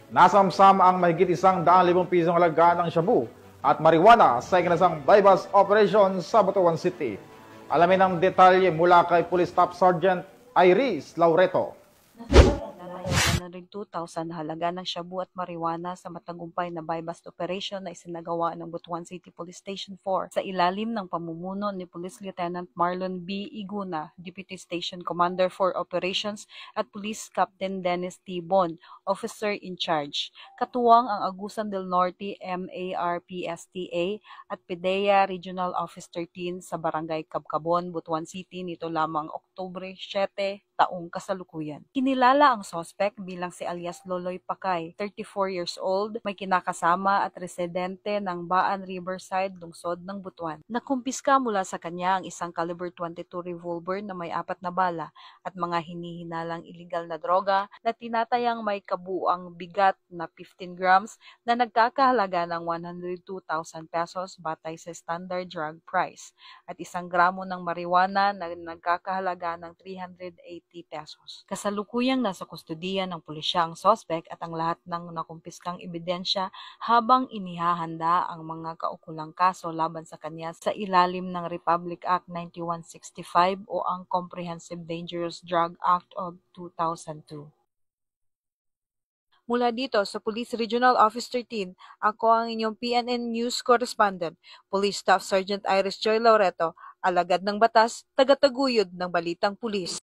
Nasamsam ang mahigit 100,000 pisong halaga ng shabu at marijuana sa ikinasang bypass operation sa Butuan City. Alamin ang detalye mula kay Police Staff Sergeant Iris Laureto. 102,000 halaga ng shabu at marijuana sa matagumpay na bypass operation na isinagawa ng Butuan City Police Station 4 sa ilalim ng pamumuno ni Police Lieutenant Marlon B. Iguna, Deputy Station Commander for Operations, at Police Captain Dennis T. Bon, Officer in Charge. Katuwang ang Agusan del Norte MARPSTA at PDEA Regional Office 13 sa Barangay Cabcabon, Butuan City nito lamang Oktubre 7, taong kasalukuyan. Kinilala ang suspect bilang si alias Loloy Pakay, 34 years old, may kinakasama at residente ng Baan Riverside, lungsod ng Butuan. Nakumpiska mula sa kanya ang isang caliber 22 revolver na may 4 na bala at mga hinihinalang iligal na droga na tinatayang may kabuuang bigat na 15 grams na nagkakahalaga ng 102,000 pesos batay sa standard drug price at 1 gramo ng marijuana na nagkakahalaga ng 380 pesos. Kasalukuyang nasa kustodiya ng pulisya ang suspect at ang lahat ng nakumpiskang ebidensya habang inihahanda ang mga kaukulang kaso laban sa kanya sa ilalim ng Republic Act 9165 o ang Comprehensive Dangerous Drug Act of 2002. Mula dito sa Police Regional Office 13, ako ang inyong PNN News Correspondent, Police Staff Sergeant Iris Joy Laureto, alagad ng batas, tagataguyod ng balitang pulis.